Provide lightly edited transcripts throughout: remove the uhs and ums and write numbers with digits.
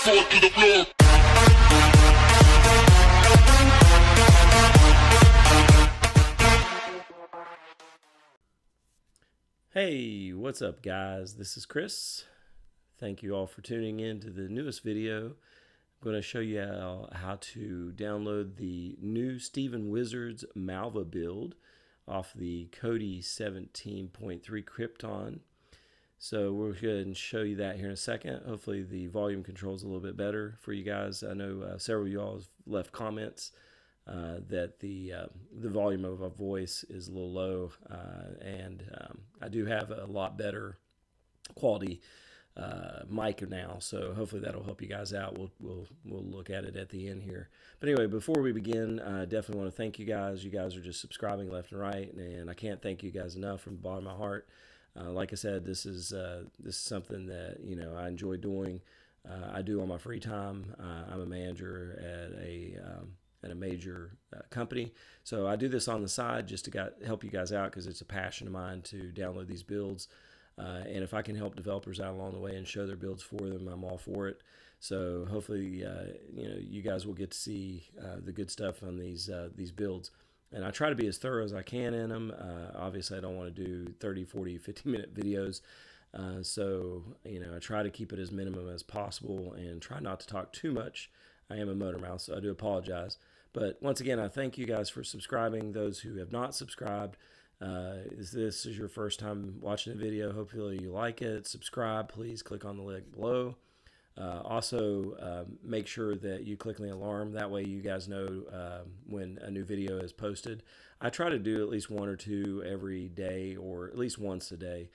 sword to the floor. Hey, what's up guys? This is Chris. Thank you all for tuning in to the newest video. I'm going to show you how to download the new Steven Wizard's Malva build off the Kodi 17.3 Krypton. So we'll go ahead and show you that here in a second. Hopefully the volume control is a little bit better for you guys. I know several of you all have left comments that the volume of our voice is a little low, and I do have a lot better quality mic now, so hopefully that'll help you guys out. We'll look at it at the end here. But anyway, before we begin, I definitely want to thank you guys. You guys are just subscribing left and right, and I can't thank you guys enough from the bottom of my heart. Like I said, this is something that I enjoy doing. I do on my free time. I'm a manager at a major company, so I do this on the side just to help you guys out because it's a passion of mine to download these builds. And if I can help developers out along the way and show their builds for them, I'm all for it. So hopefully, you guys will get to see the good stuff on these builds. And I try to be as thorough as I can in them. Obviously, I don't want to do 30, 40, 50-minute videos. So I try to keep it as minimum as possible and try not to talk too much. I am a motor mouth, so I do apologize. But once again, I thank you guys for subscribing. Those who have not subscribed, if this is your first time watching the video, hopefully you like it. Subscribe, please click on the link below. Also, make sure that you click on the alarm. That way you guys know when a new video is posted. I try to do at least one or two every day, or at least once a day.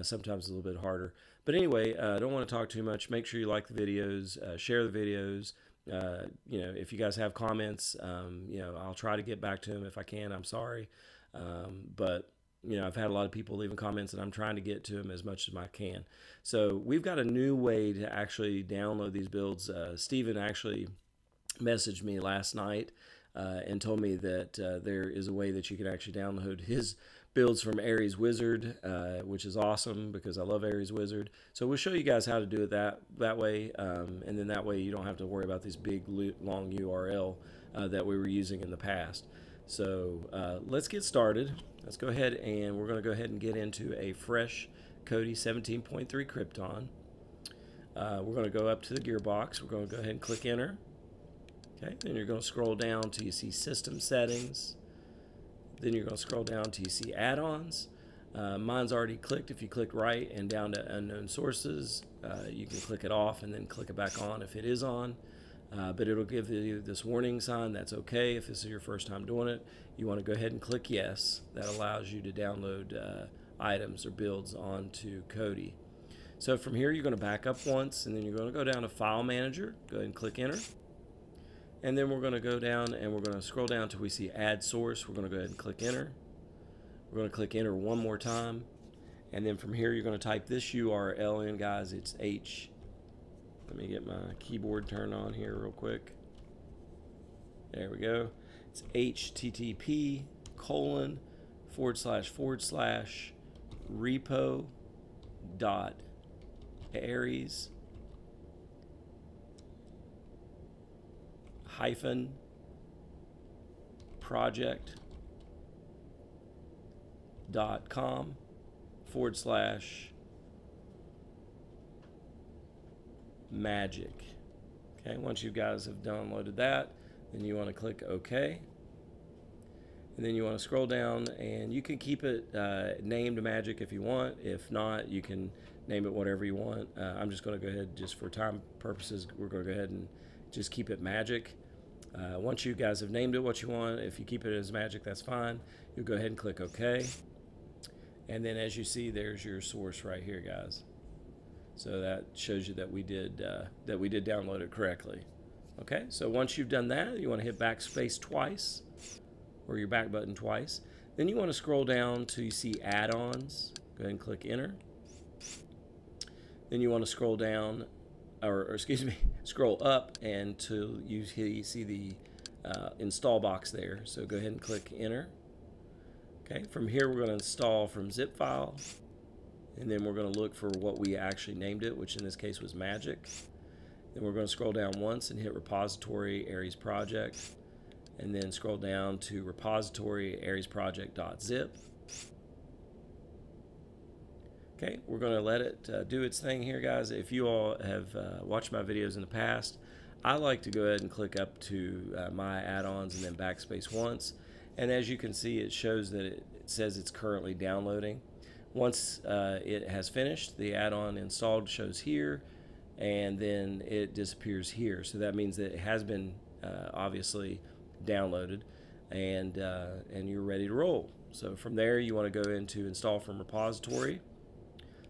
Sometimes a little bit harder. But anyway, I don't want to talk too much. Make sure you like the videos, share the videos. If you guys have comments, I'll try to get back to them if I can. I'm sorry. But I've had a lot of people leaving comments, and I'm trying to get to them as much as I can. So we've got a new way to actually download these builds. Steven actually messaged me last night and told me that there is a way that you can actually download his builds from Aries Wizard, which is awesome because I love Aries Wizard. So we'll show you guys how to do it that way, and then that way you don't have to worry about this big long URL that we were using in the past. So let's get started. Let's go ahead, and we're going to go ahead and get into a fresh Kodi 17.3 Krypton. We're going to go up to the gearbox. We're going to go ahead and click enter. Okay, then you're going to scroll down till you see system settings. Then you're going to scroll down till you see add-ons. Mine's already clicked. If you click right and down to unknown sources, you can click it off and then click it back on if it is on. But it'll give you this warning sign. That's okay if this is your first time doing it. You want to go ahead and click yes. That allows you to download items or builds onto Kodi. So from here, you're going to back up once, and then you're going to go down to File Manager. Go ahead and click enter. And then we're going to go down and we're going to scroll down till we see Add Source. We're going to go ahead and click enter. We're going to click enter one more time. And then from here, you're going to type this URL in, guys. It's let me get my keyboard turned on here real quick. There we go. It's http://repo.aries project.com/magic. Okay, once you guys have downloaded that, then you want to click OK. And then you want to scroll down, and you can keep it named Magic if you want. If not, you can name it whatever you want. I'm just going to go ahead, just for time purposes, we're going to go ahead and just keep it Magic. Once you guys have named it what you want, if you keep it as Magic, that's fine. You'll go ahead and click OK. And then as you see, there's your source right here, guys. So that shows you that we did download it correctly. Okay, so once you've done that, you want to hit backspace twice, or your back button twice. Then you want to scroll down till you see add-ons. Go ahead and click enter. Then you want to scroll down, or excuse me, scroll up until you see the install box there. So go ahead and click enter. Okay, from here we're going to install from zip file, and then we're going to look for what we actually named it, which in this case was Magic. Then we're going to scroll down once and hit repository Aries project, and then scroll down to repository Aries project.zip. Okay, we're going to let it do its thing here, guys. If you all have watched my videos in the past, I like to go ahead and click up to my add-ons and then backspace once. And as you can see, it shows that it says it's currently downloading. Once it has finished, the add-on installed shows here, and then it disappears here. So that means that it has been obviously downloaded, and you're ready to roll. So from there, you want to go into install from repository,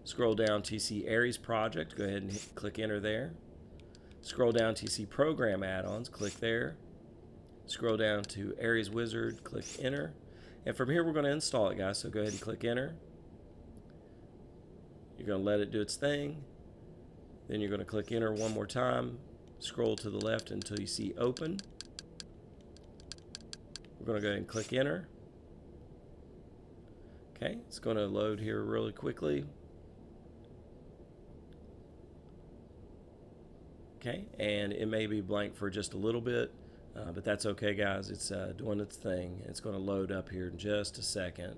scroll down to see Aries project, go ahead and click enter there. Scroll down to see program add-ons, click there. Scroll down to Aries wizard, click enter. And from here, we're going to install it, guys. So go ahead and click enter. You're going to let it do its thing. Then you're going to click enter one more time. Scroll to the left until you see open. We're going to go ahead and click enter. Okay, it's going to load here really quickly. Okay, and it may be blank for just a little bit, but that's okay, guys. It's doing its thing. It's going to load up here in just a second.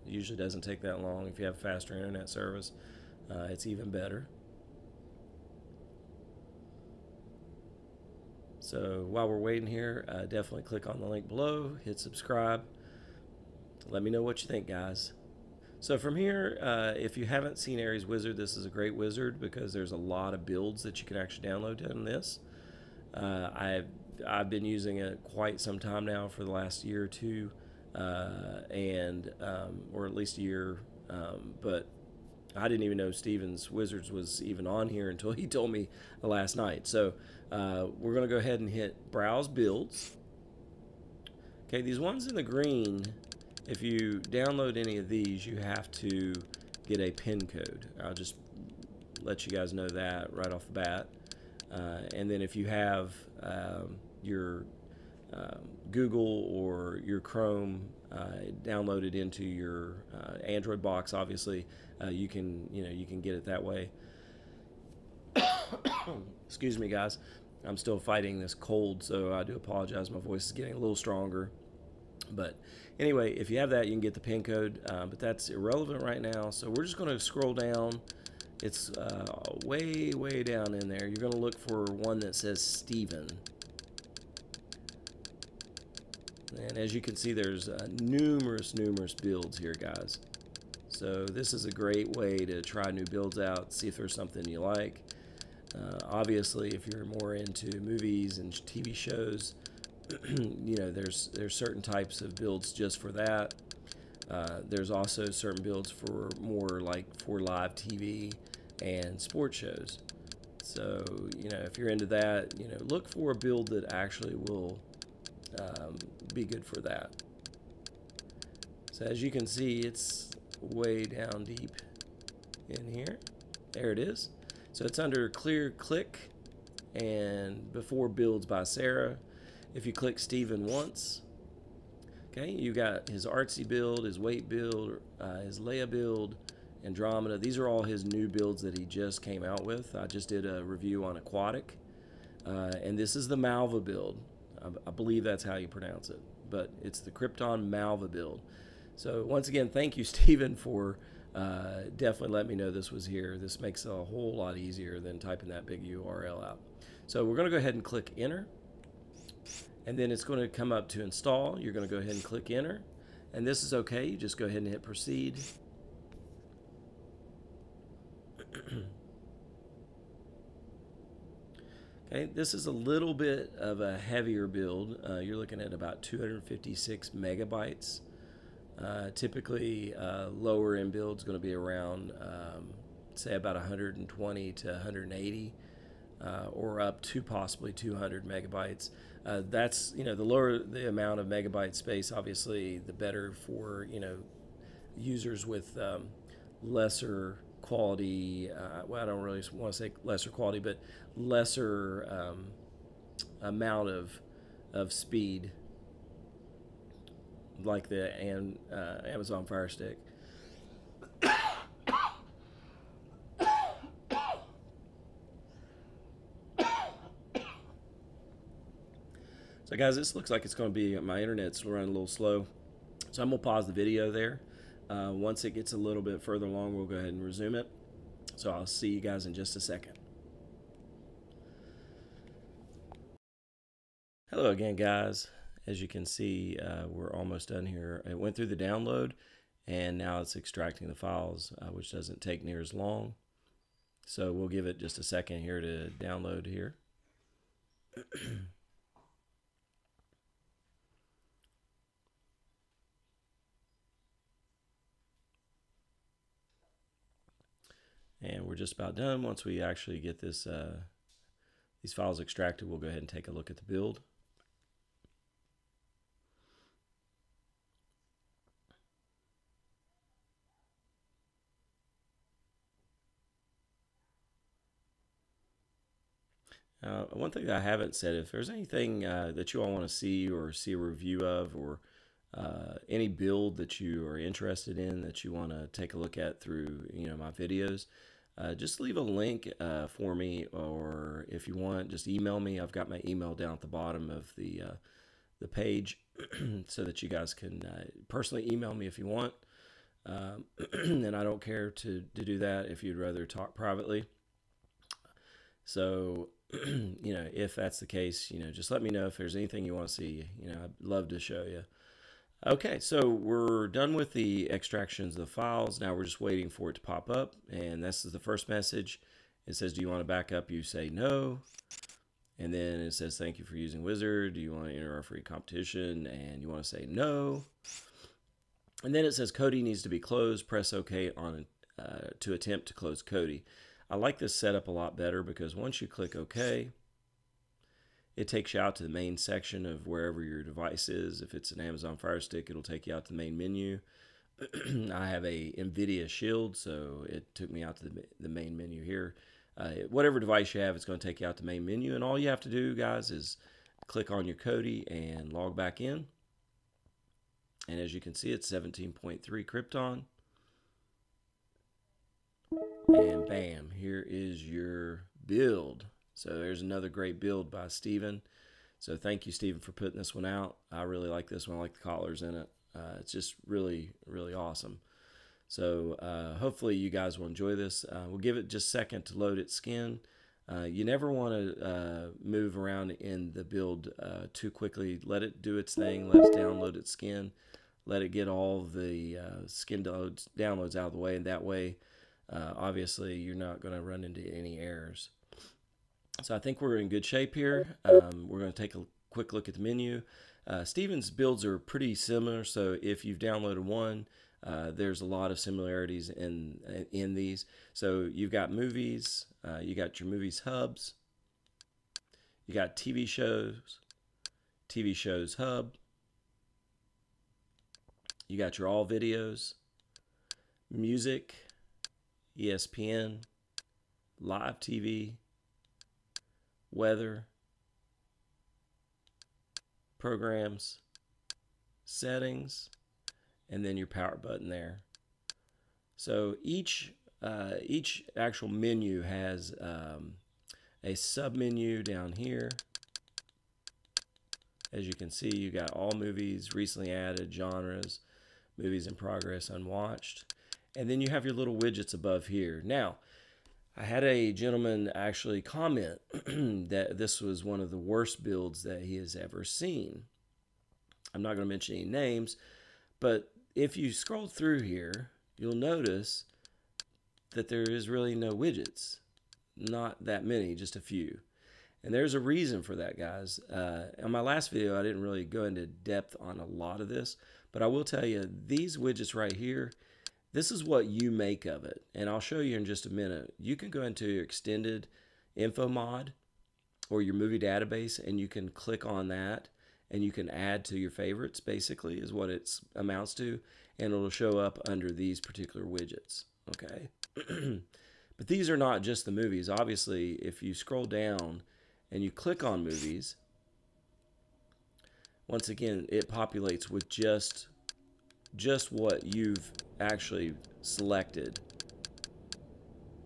It usually doesn't take that long. If you have faster internet service, it's even better. So while we're waiting here, definitely click on the link below, hit subscribe. Let me know what you think, guys. So from here, if you haven't seen Aries Wizard, this is a great wizard because there's a lot of builds that you can actually download in this. I've been using it quite some time now, for the last year or two, or at least a year, but I didn't even know Steven's Wizards was even on here until he told me last night. So we're going to go ahead and hit Browse Builds. Okay, these ones in the green, if you download any of these, you have to get a PIN code. I'll just let you guys know that right off the bat. And then if you have your Google or your Chrome downloaded into your Android box, obviously you can get it that way. Excuse me, guys. I'm still fighting this cold, so I do apologize. My voice is getting a little stronger. But anyway, if you have that, you can get the PIN code, but that's irrelevant right now. So we're just going to scroll down. It's way down in there. You're going to look for one that says Steven. And as you can see, there's numerous builds here, guys. So this is a great way to try new builds out, see if there's something you like. Obviously, if you're more into movies and TV shows, there's certain types of builds just for that. There's also certain builds for more like for live TV and sports shows. So if you're into that, look for a build that actually will be good for that. So as you can see, it's way down deep in here. There it is. So it's under Clear Click and Before Builds by Sarah. If you click Steven once, okay, you got his artsy build, his weight build, his Leia build, Andromeda. These are all his new builds that he just came out with. I just did a review on Aquatic, and this is the Malva build. I believe that's how you pronounce it, but it's the Krypton Malva build. So once again, thank you, Steven, for definitely letting me know this was here. This makes it a whole lot easier than typing that big URL out. So we're going to go ahead and click enter. And then it's going to come up to install. You're going to go ahead and click enter. And this is okay. You just go ahead and hit proceed. Okay, this is a little bit of a heavier build. You're looking at about 256 megabytes. Typically, lower end build is going to be around, say, about 120 to 180. Or up to possibly 200 megabytes. That's, the lower the amount of megabyte space, obviously, the better for, users with lesser quality. Well, I don't really want to say lesser quality, but lesser amount of speed, like the Amazon Fire Stick. So guys, this looks like it's going to be, my internet's running a little slow. So I'm going to pause the video there. Once it gets a little bit further along, we'll go ahead and resume it. So I'll see you guys in just a second. Hello again, guys. As you can see, we're almost done here. It went through the download, and now it's extracting the files, which doesn't take near as long. So we'll give it just a second here to download here. And we're just about done. Once we actually get this these files extracted, we'll go ahead and take a look at the build. One thing that I haven't said, if there's anything that you all want to see or see a review of, or any build that you are interested in that you want to take a look at through my videos, just leave a link for me, or if you want, just email me. I've got my email down at the bottom of the page so that you guys can personally email me if you want. And I don't care to do that if you'd rather talk privately. So if that's the case, just let me know if there's anything you want to see. I'd love to show you. Okay, so we're done with the extractions of the files. Now we're just waiting for it to pop up, and this is the first message. It says, do you want to back up? You say no. And then it says, thank you for using Wizard. Do you want to enter our free competition? And you want to say no. And then it says Kodi needs to be closed. Press OK on to attempt to close Kodi. I like this setup a lot better because once you click OK, it takes you out to the main section of wherever your device is. If it's an Amazon Fire Stick, it'll take you out to the main menu. I have a NVIDIA Shield, so it took me out to the main menu here. Whatever device you have, it's going to take you out to the main menu. And all you have to do, guys, is click on your Kodi and log back in. And as you can see, it's 17.3 Krypton. And bam, here is your build. So there's another great build by Steven. So thank you, Steven, for putting this one out. I really like this one. I like the collars in it. It's just really, really awesome. So hopefully you guys will enjoy this. We'll give it just a second to load its skin. You never want to move around in the build too quickly. Let it do its thing. Let it download its skin. Let it get all the skin downloads out of the way, and that way, obviously, you're not going to run into any errors. So I think we're in good shape here. We're going to take a quick look at the menu. Steven's builds are pretty similar, so if you've downloaded one, there's a lot of similarities in these. So you've got movies, you got your movies hubs, you got TV shows hub, you got your all videos, music, ESPN, live TV, weather, programs, settings, and then your power button there. So each actual menu has a sub menu down here. As you can see, you got all movies, recently added, genres, movies in progress, unwatched, and then you have your little widgets above here. Now, I had a gentleman actually comment that this was one of the worst builds that he has ever seen. I'm not going to mention any names, but if you scroll through here, you'll notice that there is really no widgets. Not that many, just a few. And there's a reason for that, guys. On my last video, I didn't really go into depth on a lot of this, but I will tell you, these widgets right here, this is what you make of it. And I'll show you in just a minute. You can go into your extended info mod or your movie database, and you can click on that, and you can add to your favorites, basically, is what it amounts to. And it'll show up under these particular widgets, okay? But these are not just the movies. Obviously, if you scroll down and you click on movies, once again, it populates with just what you've actually selected.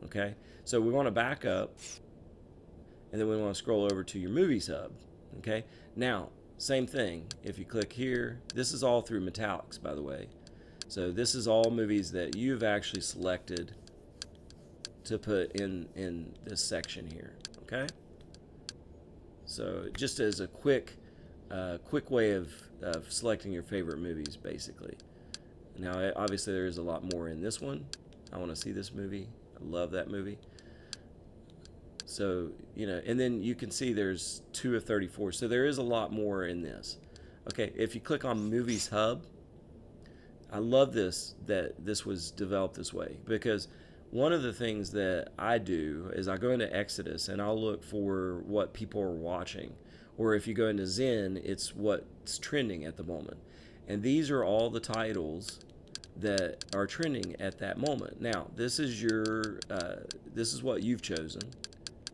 Okay, so we want to back up, and then we want to scroll over to your movies hub. Okay, now same thing. If you click here, this is all through Metallics, by the way. So this is all movies that you've actually selected to put in this section here. Okay. So just as a quick way of selecting your favorite movies, basically. Now, obviously, there's a lot more in this one. I want to see this movie. I love that movie. So, you know, and then you can see there's 2 of 34. So there is a lot more in this. Okay, if you click on Movies Hub, I love that this was developed this way, because one of the things that I do is I go into Exodus and I'll look for what people are watching. Or if you go into Zen, it's what's trending at the moment. And these are all the titles that are trending at that moment. Now, this is this is what you've chosen,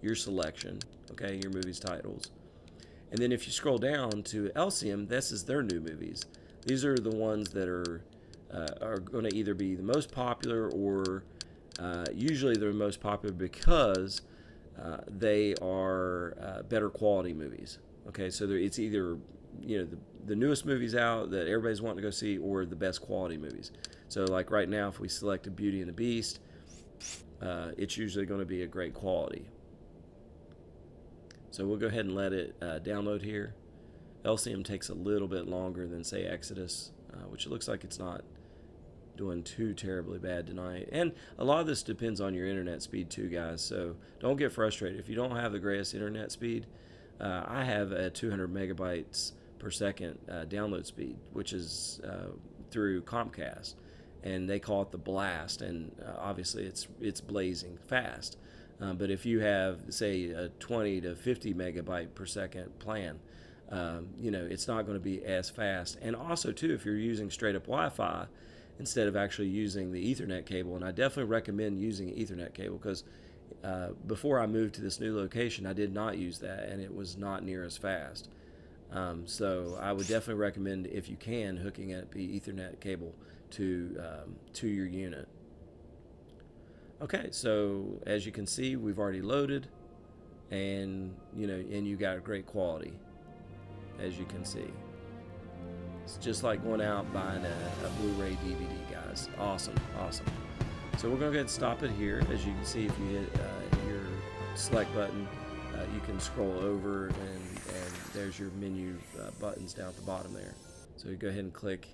your selection, okay, your movies titles. And then if you scroll down to LCM, this is their new movies. These are the ones that are going to either be the most popular, or usually they're most popular because they are better quality movies. Okay, so it's either, you know, the newest movies out that everybody's wanting to go see, or the best quality movies. So like right now, if we selected Beauty and the Beast, it's usually going to be a great quality. So we'll go ahead and let it download here. LCM takes a little bit longer than, say, Exodus, which it looks like it's not doing too terribly bad tonight. And a lot of this depends on your internet speed too, guys. So don't get frustrated. If you don't have the greatest internet speed, I have a 200 megabytes per second download speed, which is through Comcast, and they call it the blast, and obviously it's blazing fast. But if you have, say, a 20 to 50 megabyte per second plan, you know, it's not going to be as fast. And also too, if you're using straight up Wi-Fi instead of actually using the Ethernet cable, and I definitely recommend using Ethernet cable, because before I moved to this new location, I did not use that, and it was not near as fast. So I would definitely recommend, if you can, hooking up the Ethernet cable to your unit. Okay, so as you can see, we've already loaded, and you got a great quality, as you can see. It's just like going out buying a Blu-ray DVD, guys. Awesome, awesome. So we're going to go ahead and stop it here. As you can see, if you hit your select button, you can scroll over, and there's your menu buttons down at the bottom there. So you go ahead and click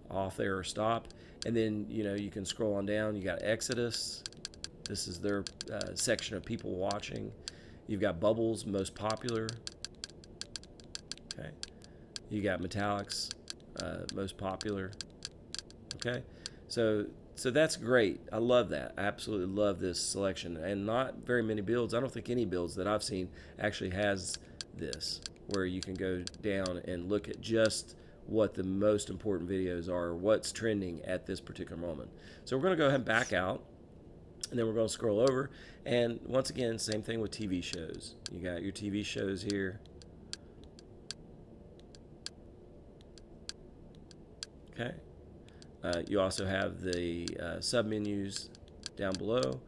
off there or stop, and then you can scroll on down. You got Exodus. This is their section of people watching. You've got Bubbles, most popular. Okay. You got Metallics, most popular. Okay, so that's great. I love that. I absolutely love this selection, and not very many builds. I don't think any builds that I've seen actually has this, where you can go down and look at just what the most important videos are, what's trending at this particular moment. So we're going to go ahead and back out, and then we're going to scroll over, and once again, same thing with TV shows. You got your TV shows here. Okay. You also have the sub-menus down below.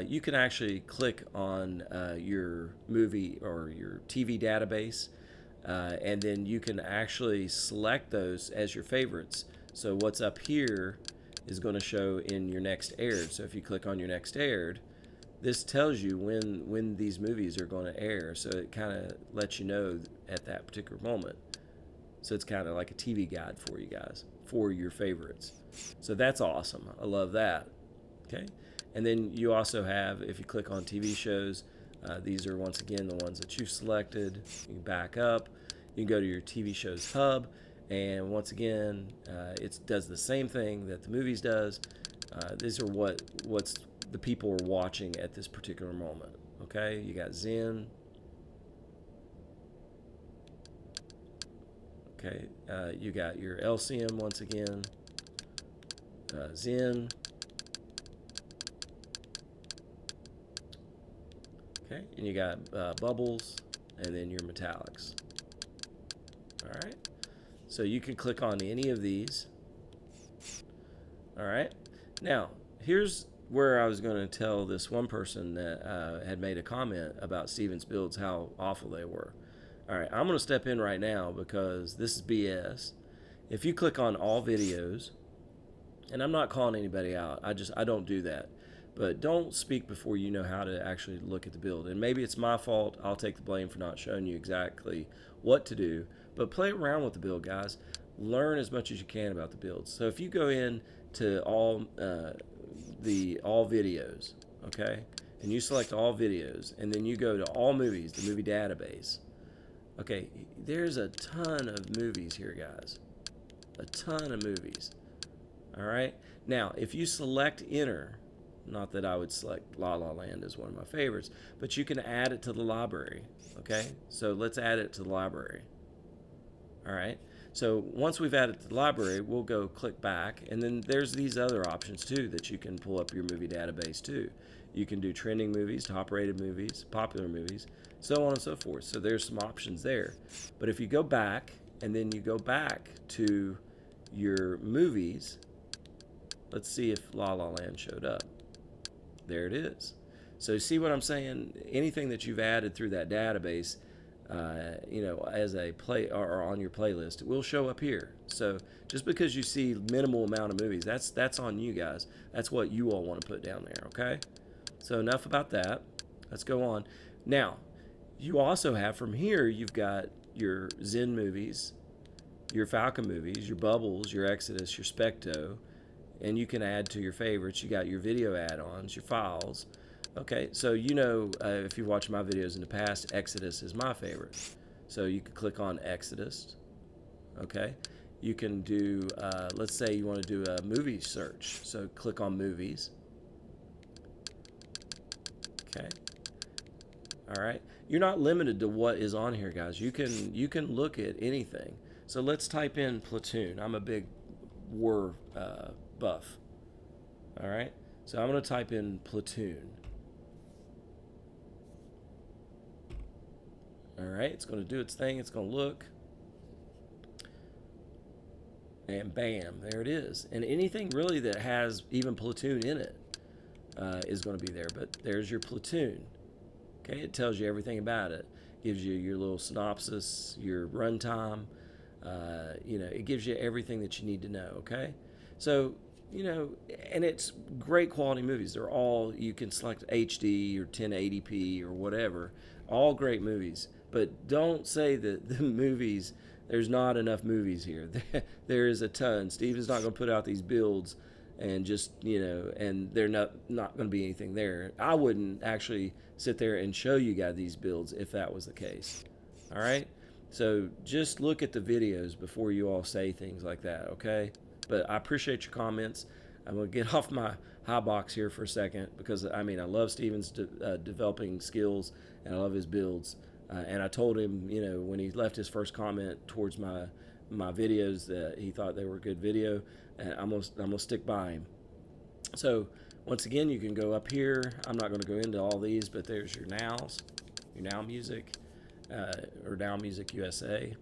You can actually click on your movie or your TV database, and then you can actually select those as your favorites. So what's up here is going to show in your next aired. So if you click on your next aired, this tells you when these movies are going to air. So it kind of lets you know at that particular moment. So it's kind of like a TV guide for you guys, for your favorites. So that's awesome. I love that. Okay. And then you also have, if you click on TV shows, these are once again the ones that you've selected. You can back up. You can go to your TV shows hub, and once again, it does the same thing that the movies does. These are what's the people are watching at this particular moment. Okay. You got Zen. Okay, you got your LCM once again, Zen. Okay, and you got Bubbles, and then your Metallics. All right, so you can click on any of these. All right, now here's where I was going to tell this one person that had made a comment about Steven's builds, how awful they were. All right, I'm going to step in right now because this is BS. If you click on all videos, and I'm not calling anybody out, I don't do that. But don't speak before you know how to actually look at the build. And maybe it's my fault. I'll take the blame for not showing you exactly what to do. But play around with the build, guys. Learn as much as you can about the builds. So if you go in to all videos, okay, and you select all videos, and then you go to all movies, the movie database. Okay, there's a ton of movies here, guys. A ton of movies. All right. Now, if you select enter, not that I would select La La Land as one of my favorites, but you can add it to the library. Okay. So let's add it to the library. All right. So once we've added it to the library, we'll go click back, and then there's these other options too that you can pull up your movie database too. You can do trending movies, top rated movies, popular movies, so on and so forth. So there's some options there. But if you go back and then you go back to your movies, let's see if La La Land showed up. There it is. So see what I'm saying? Anything that you've added through that database, as a play or on your playlist, it will show up here. So just because you see minimal amount of movies, that's on you guys. That's what you all want to put down there, okay? So enough about that. Let's go on. Now, you also have from here, you've got your Zen movies, your Falcon movies, your Bubbles, your Exodus, your Specto, and you can add to your favorites. You got your video add-ons, your files. Okay, so if you've watched my videos in the past, Exodus is my favorite. So you can click on Exodus. Okay, you can do, let's say you want to do a movie search. So click on movies. Okay. All right. You're not limited to what is on here, guys. You can look at anything. So let's type in Platoon. I'm a big war buff. All right. So I'm going to type in Platoon. All right. It's going to do its thing. It's going to look. And bam, there it is. And anything really that has even Platoon in it is going to be there. But there's your Platoon. Okay, it tells you everything about it. Gives you your little synopsis, your runtime. It gives you everything that you need to know. Okay, so and it's great quality movies. They're all, you can select HD or 1080p or whatever. All great movies. But don't say that the movies, there's not enough movies here. There is a ton. Steven's not going to put out these builds and just, and they're not going to be anything there. I wouldn't actually sit there and show you guys these builds if that was the case. All right? So just look at the videos before you all say things like that, okay? But I appreciate your comments. I'm going to get off my high box here for a second because, I love Steven's developing skills, and I love his builds. And I told him, when he left his first comment towards my videos that he thought they were a good video, and I'm gonna stick by him. So once again, you can go up here. I'm not going to go into all these, but there's your nows, your now music, or now music USA.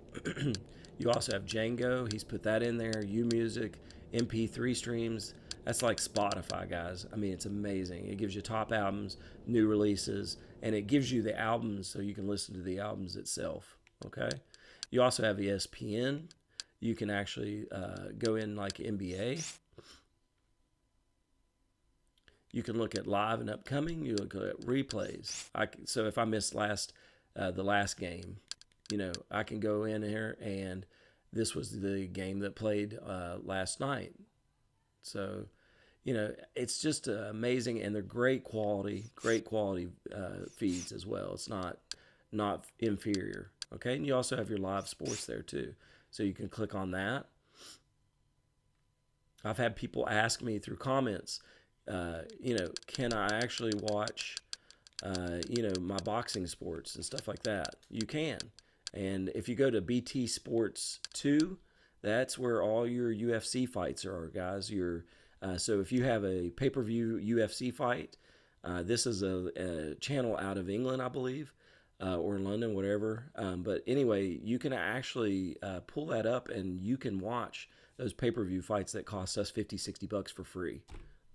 You also have Django. He's put that in there. UMusic, MP3 streams. That's like Spotify, guys. It's amazing. It gives you top albums, new releases, and it gives you the albums so you can listen to the albums itself. Okay. You also have ESPN. You can actually go in like NBA. You can look at live and upcoming. You look at replays. So if I missed the last game, I can go in here, and this was the game that played last night. So, it's just amazing, and they're great quality feeds as well. It's not inferior. Okay, and you also have your live sports there too. So you can click on that. I've had people ask me through comments, can I actually watch, my boxing sports and stuff like that? You can. And if you go to BT Sports 2, that's where all your UFC fights are, guys. So if you have a pay-per-view UFC fight, this is a channel out of England, I believe, or in London, whatever. But anyway, you can actually pull that up, and you can watch those pay-per-view fights that cost us $50-$60 for free.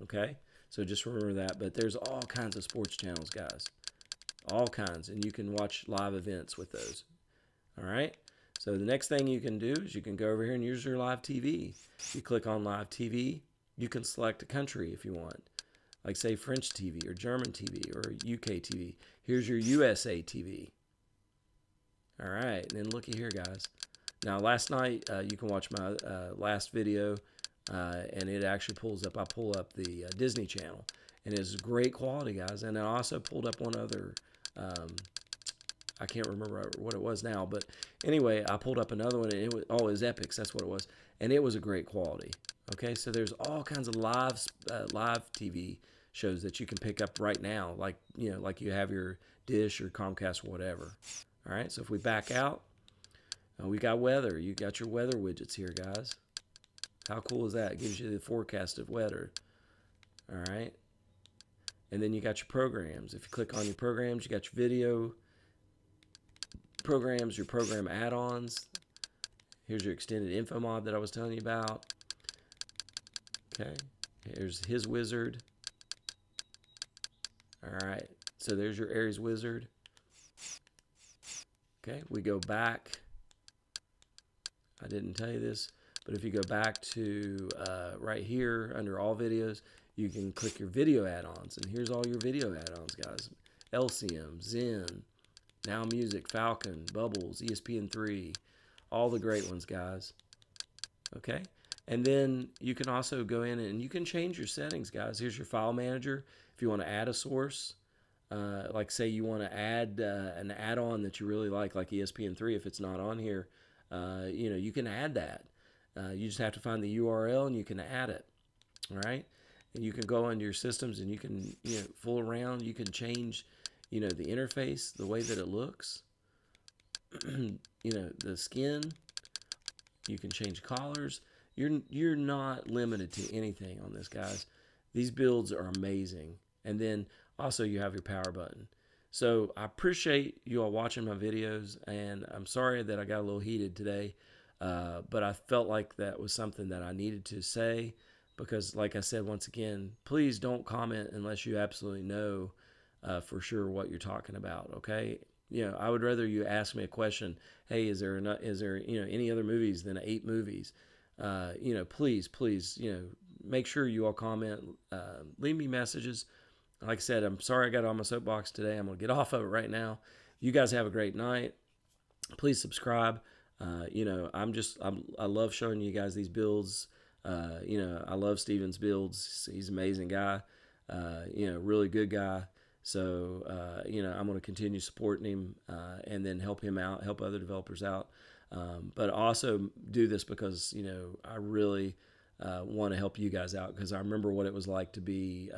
Okay, so just remember that. But there's all kinds of sports channels, guys, all kinds, and you can watch live events with those. All right. So the next thing you can do is you can go over here and use your live TV. You click on live TV. You can select a country if you want, like say French TV or German TV or UK TV. Here's your USA TV. All right, and then looky here, guys. Now, last night you can watch my last video, and it actually pulls up. I pull up the Disney Channel, and it's great quality, guys. And I also pulled up one other. I can't remember what it was now, but anyway, I pulled up another one, and it was it was Epics. That's what it was, and it was a great quality. Okay, so there's all kinds of live TV shows that you can pick up right now, like like you have your Dish or Comcast or whatever. All right, so if we back out, we got weather. You got your weather widgets here, guys. How cool is that? It gives you the forecast of weather. All right, and then you got your programs. If you click on your programs, you got your video programs, your program add-ons. Here's your extended info mod that I was telling you about. Okay, here's his wizard. All right, so there's your Aries wizard. Okay, we go back. I didn't tell you this, but if you go back to right here under all videos, you can click your video add-ons, and here's all your video add-ons, guys. LCM, Zen, Now Music, Falcon, Bubbles, ESPN3, all the great ones, guys. Okay, and then you can also go in and you can change your settings, guys. Here's your file manager. If you want to add a source, like say you want to add an add-on that you really like ESPN3, if it's not on here, you can add that. You just have to find the URL and you can add it. All right, and you can go into your systems and you can fool around. You can change the interface, the way that it looks, the skin. You can change colors. You're not limited to anything on this, guys. These builds are amazing. And then also you have your power button. So I appreciate you all watching my videos, and I'm sorry that I got a little heated today, but I felt like that was something that I needed to say, because like I said, once again, please don't comment unless you absolutely know for sure what you're talking about. Okay, I would rather you ask me a question. Hey, is there any other movies than 8 movies? Please make sure you all comment, leave me messages. Like I said, I'm sorry I got on my soapbox today. I'm gonna get off of it right now. You guys have a great night. Please subscribe. I love showing you guys these builds. I love Steven's builds. He's an amazing guy. Really good guy. So, I'm going to continue supporting him and then help him out, help other developers out. But also do this because, I really want to help you guys out, because I remember what it was like to be,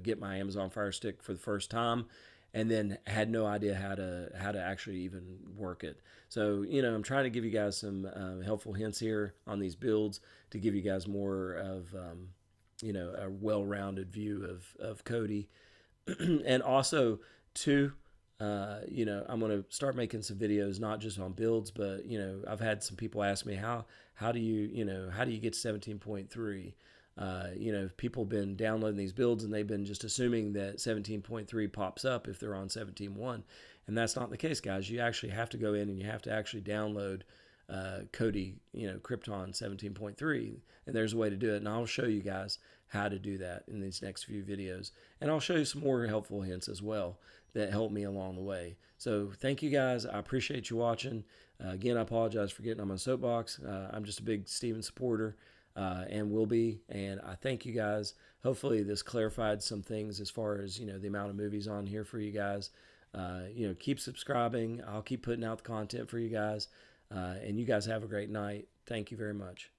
get my Amazon Fire Stick for the first time and then had no idea how to actually even work it. So, I'm trying to give you guys some helpful hints here on these builds to give you guys more of, a well-rounded view of Kodi. And also, too, I'm going to start making some videos, not just on builds, but, I've had some people ask me, how do you get to 17.3? People have been downloading these builds and they've been just assuming that 17.3 pops up if they're on 17.1. And that's not the case, guys. You actually have to go in and you have to actually download Kodi, Krypton 17.3, and there's a way to do it, and I'll show you guys how to do that in these next few videos, and I'll show you some more helpful hints as well that help me along the way. So thank you guys. I appreciate you watching. Again, I apologize for getting on my soapbox. I'm just a big Steven supporter, and will be, and I thank you guys. Hopefully this clarified some things as far as the amount of movies on here for you guys. Keep subscribing. I'll keep putting out the content for you guys. And you guys have a great night. Thank you very much.